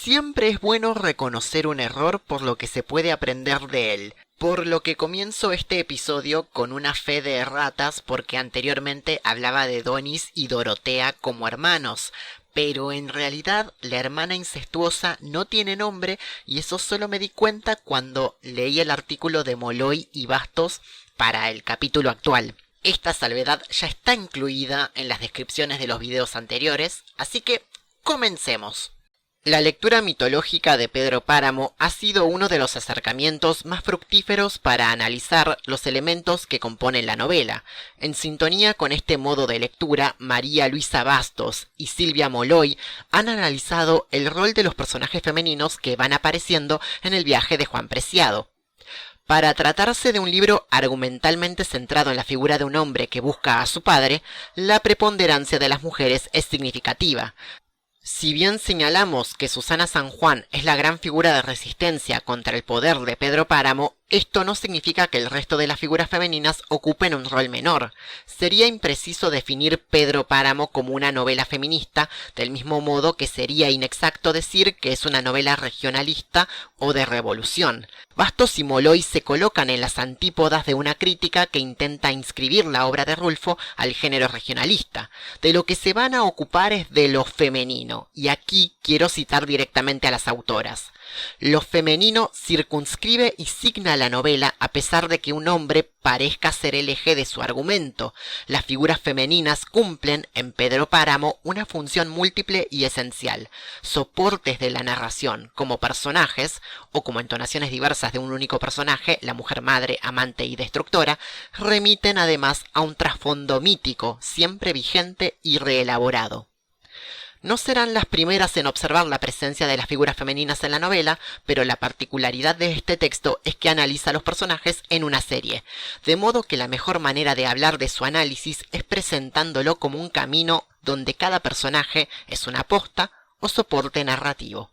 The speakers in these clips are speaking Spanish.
Siempre es bueno reconocer un error por lo que se puede aprender de él, por lo que comienzo este episodio con una fe de erratas porque anteriormente hablaba de Donis y Dorotea como hermanos, pero en realidad la hermana incestuosa no tiene nombre y eso solo me di cuenta cuando leí el artículo de Molloy y Bastos para el capítulo actual. Esta salvedad ya está incluida en las descripciones de los videos anteriores, así que comencemos. La lectura mitológica de Pedro Páramo ha sido uno de los acercamientos más fructíferos para analizar los elementos que componen la novela. En sintonía con este modo de lectura, María Luisa Bastos y Silvia Molloy han analizado el rol de los personajes femeninos que van apareciendo en el viaje de Juan Preciado. Para tratarse de un libro argumentalmente centrado en la figura de un hombre que busca a su padre, la preponderancia de las mujeres es significativa. Si bien señalamos que Susana San Juan es la gran figura de resistencia contra el poder de Pedro Páramo, esto no significa que el resto de las figuras femeninas ocupen un rol menor. Sería impreciso definir Pedro Páramo como una novela feminista, del mismo modo que sería inexacto decir que es una novela regionalista o de revolución. Bastos y Molloy se colocan en las antípodas de una crítica que intenta inscribir la obra de Rulfo al género regionalista. De lo que se van a ocupar es de lo femenino, y aquí quiero citar directamente a las autoras. Lo femenino circunscribe y signa la novela a pesar de que un hombre parezca ser el eje de su argumento. Las figuras femeninas cumplen, en Pedro Páramo, una función múltiple y esencial. Soportes de la narración, como personajes, o como entonaciones diversas de un único personaje, la mujer madre, amante y destructora, remiten además a un trasfondo mítico, siempre vigente y reelaborado. No serán las primeras en observar la presencia de las figuras femeninas en la novela, pero la particularidad de este texto es que analiza a los personajes en una serie, de modo que la mejor manera de hablar de su análisis es presentándolo como un camino donde cada personaje es una posta o soporte narrativo.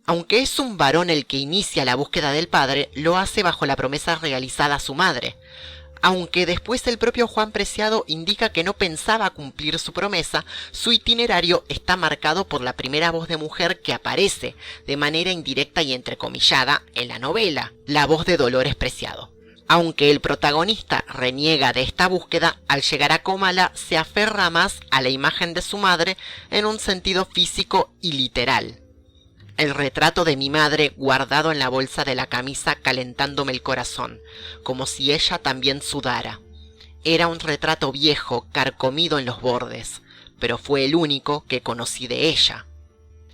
Aunque es un varón el que inicia la búsqueda del padre, lo hace bajo la promesa realizada a su madre. Aunque después el propio Juan Preciado indica que no pensaba cumplir su promesa, su itinerario está marcado por la primera voz de mujer que aparece, de manera indirecta y entrecomillada, en la novela, la voz de Dolores Preciado. Aunque el protagonista reniega de esta búsqueda, al llegar a Comala se aferra más a la imagen de su madre en un sentido físico y literal. El retrato de mi madre guardado en la bolsa de la camisa calentándome el corazón, como si ella también sudara. Era un retrato viejo, carcomido en los bordes, pero fue el único que conocí de ella.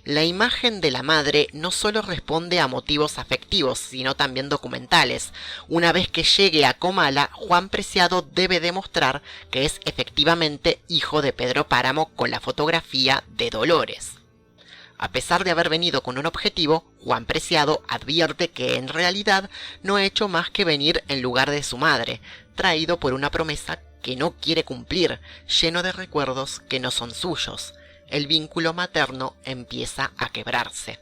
La imagen de la madre no solo responde a motivos afectivos, sino también documentales. Una vez que llegue a Comala, Juan Preciado debe demostrar que es efectivamente hijo de Pedro Páramo con la fotografía de Dolores. A pesar de haber venido con un objetivo, Juan Preciado advierte que en realidad no ha hecho más que venir en lugar de su madre, traído por una promesa que no quiere cumplir, lleno de recuerdos que no son suyos. El vínculo materno empieza a quebrarse.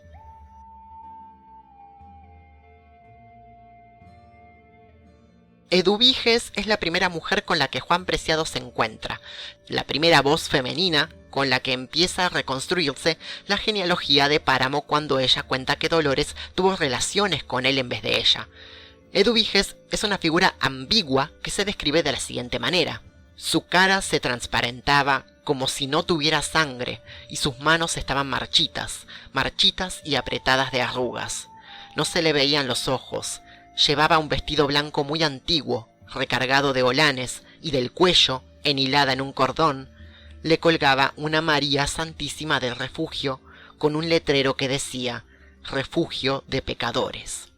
Eduviges es la primera mujer con la que Juan Preciado se encuentra, la primera voz femenina con la que empieza a reconstruirse la genealogía de Páramo cuando ella cuenta que Dolores tuvo relaciones con él en vez de ella. Eduviges es una figura ambigua que se describe de la siguiente manera. Su cara se transparentaba como si no tuviera sangre y sus manos estaban marchitas y apretadas de arrugas. No se le veían los ojos. Llevaba un vestido blanco muy antiguo, recargado de holanes, y del cuello, enhilada en un cordón, le colgaba una María Santísima del Refugio con un letrero que decía «Refugio de pecadores».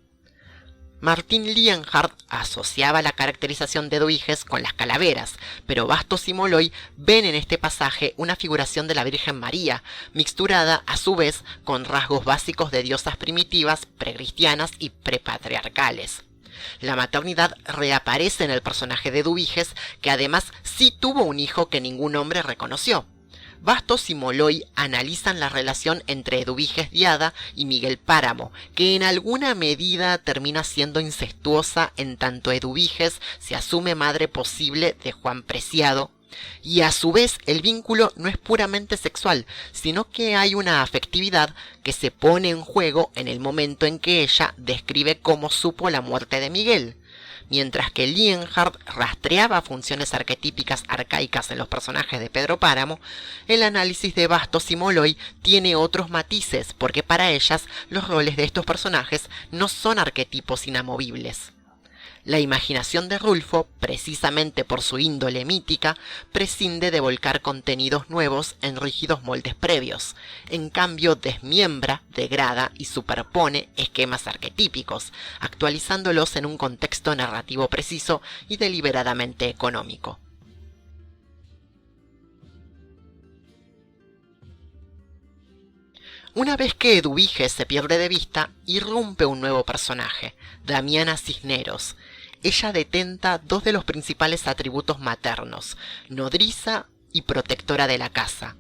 Martín Lienhardt asociaba la caracterización de Eduviges con las calaveras, pero Bastos y Molloy ven en este pasaje una figuración de la Virgen María, mixturada a su vez con rasgos básicos de diosas primitivas, precristianas y prepatriarcales. La maternidad reaparece en el personaje de Eduviges, que además sí tuvo un hijo que ningún hombre reconoció. Bastos y Molloy analizan la relación entre Eduviges Diada y Miguel Páramo, que en alguna medida termina siendo incestuosa en tanto Eduviges se asume madre posible de Juan Preciado, y a su vez el vínculo no es puramente sexual, sino que hay una afectividad que se pone en juego en el momento en que ella describe cómo supo la muerte de Miguel. Mientras que Lienhard rastreaba funciones arquetípicas arcaicas en los personajes de Pedro Páramo, el análisis de Bastos y Molloy tiene otros matices, porque para ellas los roles de estos personajes no son arquetipos inamovibles. La imaginación de Rulfo, precisamente por su índole mítica, prescinde de volcar contenidos nuevos en rígidos moldes previos. En cambio, desmiembra, degrada y superpone esquemas arquetípicos, actualizándolos en un contexto narrativo preciso y deliberadamente económico. Una vez que Eduviges se pierde de vista, irrumpe un nuevo personaje, Damiana Cisneros. Ella detenta dos de los principales atributos maternos, nodriza y protectora de la casa.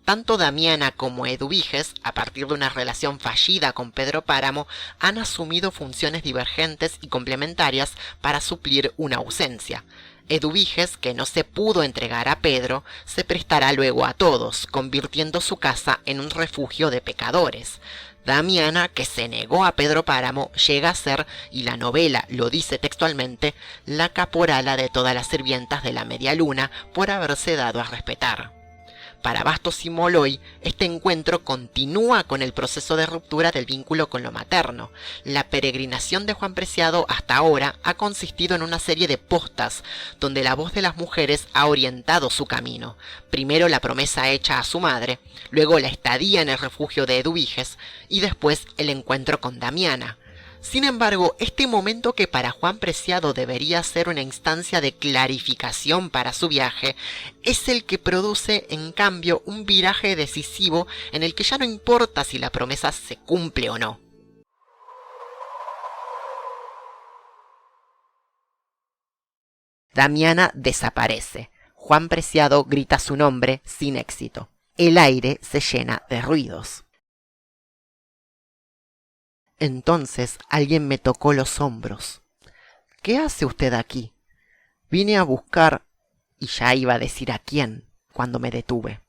Tanto Damiana como Eduviges, a partir de una relación fallida con Pedro Páramo, han asumido funciones divergentes y complementarias para suplir una ausencia. Eduviges, que no se pudo entregar a Pedro, se prestará luego a todos, convirtiendo su casa en un refugio de pecadores. Damiana, que se negó a Pedro Páramo, llega a ser, y la novela lo dice textualmente, la caporala de todas las sirvientas de la media luna por haberse dado a respetar. Para Bastos y Molloy, este encuentro continúa con el proceso de ruptura del vínculo con lo materno. La peregrinación de Juan Preciado hasta ahora ha consistido en una serie de postas, donde la voz de las mujeres ha orientado su camino. Primero la promesa hecha a su madre, luego la estadía en el refugio de Eduviges, y después el encuentro con Damiana. Sin embargo, este momento que para Juan Preciado debería ser una instancia de clarificación para su viaje, es el que produce, en cambio, un viraje decisivo en el que ya no importa si la promesa se cumple o no. Damiana desaparece. Juan Preciado grita su nombre sin éxito. El aire se llena de ruidos. Entonces alguien me tocó los hombros. ¿Qué hace usted aquí? Vine a buscar, y ya iba a decir a quién, cuando me detuve.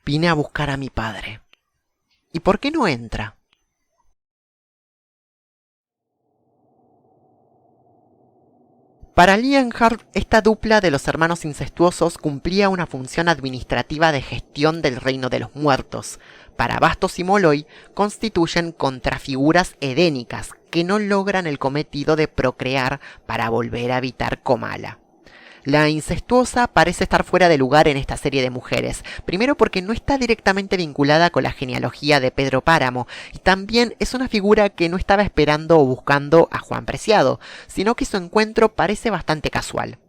Vine a buscar a mi padre. ¿Y por qué no entra? Para Lienhard, esta dupla de los hermanos incestuosos cumplía una función administrativa de gestión del reino de los muertos. Para Bastos y Molloy, constituyen contrafiguras edénicas que no logran el cometido de procrear para volver a habitar Comala. La incestuosa parece estar fuera de lugar en esta serie de mujeres, primero porque no está directamente vinculada con la genealogía de Pedro Páramo, y también es una figura que no estaba esperando o buscando a Juan Preciado, sino que su encuentro parece bastante casual.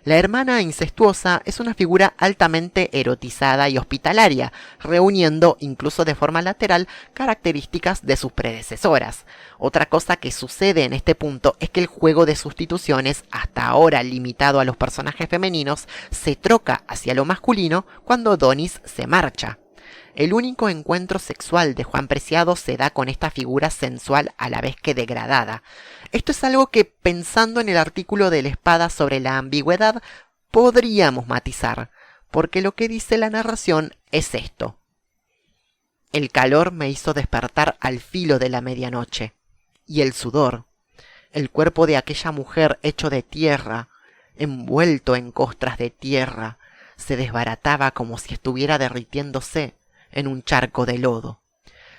La hermana incestuosa es una figura altamente erotizada y hospitalaria, reuniendo, incluso de forma lateral, características de sus predecesoras. Otra cosa que sucede en este punto es que el juego de sustituciones, hasta ahora limitado a los personajes femeninos, se troca hacia lo masculino cuando Donis se marcha. El único encuentro sexual de Juan Preciado se da con esta figura sensual a la vez que degradada. Esto es algo que, pensando en el artículo de la Espada sobre la ambigüedad, podríamos matizar, porque lo que dice la narración es esto. El calor me hizo despertar al filo de la medianoche, y el sudor, el cuerpo de aquella mujer hecho de tierra, envuelto en costras de tierra, se desbarataba como si estuviera derritiéndose en un charco de lodo.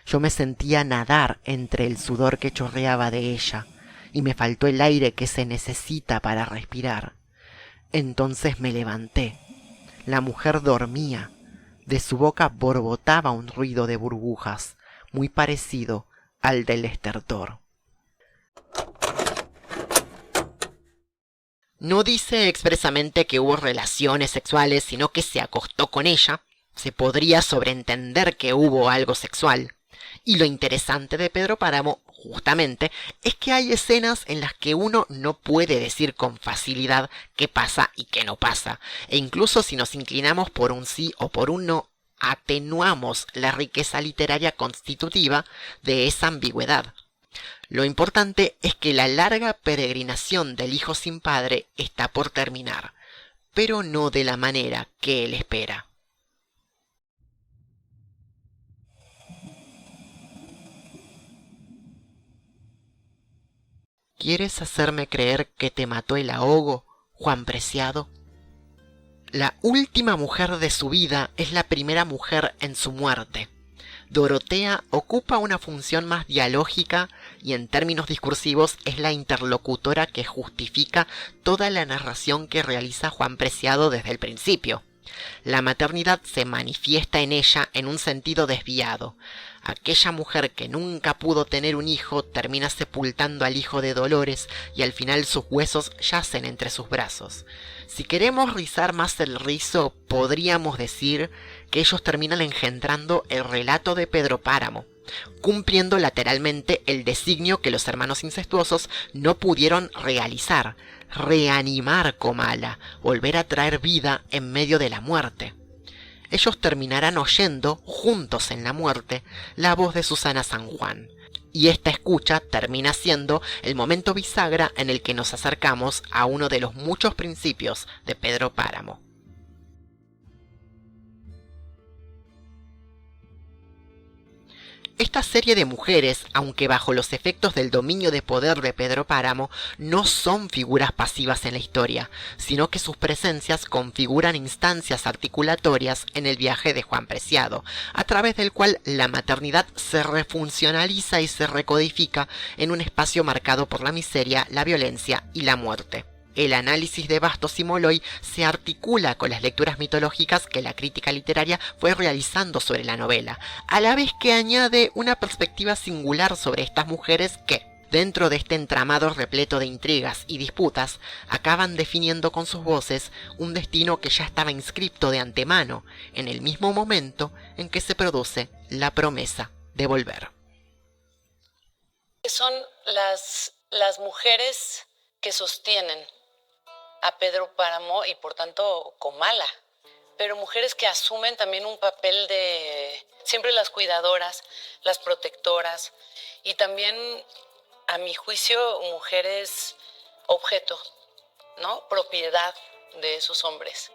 Yo me sentía nadar entre el sudor que chorreaba de ella, y me faltó el aire que se necesita para respirar. Entonces me levanté. La mujer dormía. De su boca borbotaba un ruido de burbujas, muy parecido al del estertor. No dice expresamente que hubo relaciones sexuales, sino que se acostó con ella. Se podría sobreentender que hubo algo sexual. Y lo interesante de Pedro Páramo justamente, es que hay escenas en las que uno no puede decir con facilidad qué pasa y qué no pasa, e incluso si nos inclinamos por un sí o por un no, atenuamos la riqueza literaria constitutiva de esa ambigüedad. Lo importante es que la larga peregrinación del hijo sin padre está por terminar, pero no de la manera que él espera. ¿Quieres hacerme creer que te mató el ahogo, Juan Preciado? La última mujer de su vida es la primera mujer en su muerte. Dorotea ocupa una función más dialógica y en términos discursivos es la interlocutora que justifica toda la narración que realiza Juan Preciado desde el principio. La maternidad se manifiesta en ella en un sentido desviado. Aquella mujer que nunca pudo tener un hijo termina sepultando al hijo de Dolores y al final sus huesos yacen entre sus brazos. Si queremos rizar más el rizo, podríamos decir que ellos terminan engendrando el relato de Pedro Páramo, cumpliendo lateralmente el designio que los hermanos incestuosos no pudieron realizar: reanimar Comala, volver a traer vida en medio de la muerte. Ellos terminarán oyendo, juntos en la muerte, la voz de Susana San Juan. Y esta escucha termina siendo el momento bisagra en el que nos acercamos a uno de los muchos principios de Pedro Páramo. Esta serie de mujeres, aunque bajo los efectos del dominio de poder de Pedro Páramo, no son figuras pasivas en la historia, sino que sus presencias configuran instancias articulatorias en el viaje de Juan Preciado, a través del cual la maternidad se refuncionaliza y se recodifica en un espacio marcado por la miseria, la violencia y la muerte. El análisis de Bastos y Molloy se articula con las lecturas mitológicas que la crítica literaria fue realizando sobre la novela, a la vez que añade una perspectiva singular sobre estas mujeres que, dentro de este entramado repleto de intrigas y disputas, acaban definiendo con sus voces un destino que ya estaba inscripto de antemano, en el mismo momento en que se produce la promesa de volver. Son las mujeres que sostienen a Pedro Páramo y por tanto Comala, pero mujeres que asumen también un papel de siempre las cuidadoras, las protectoras y también, a mi juicio, mujeres objeto, ¿no? Propiedad de esos hombres.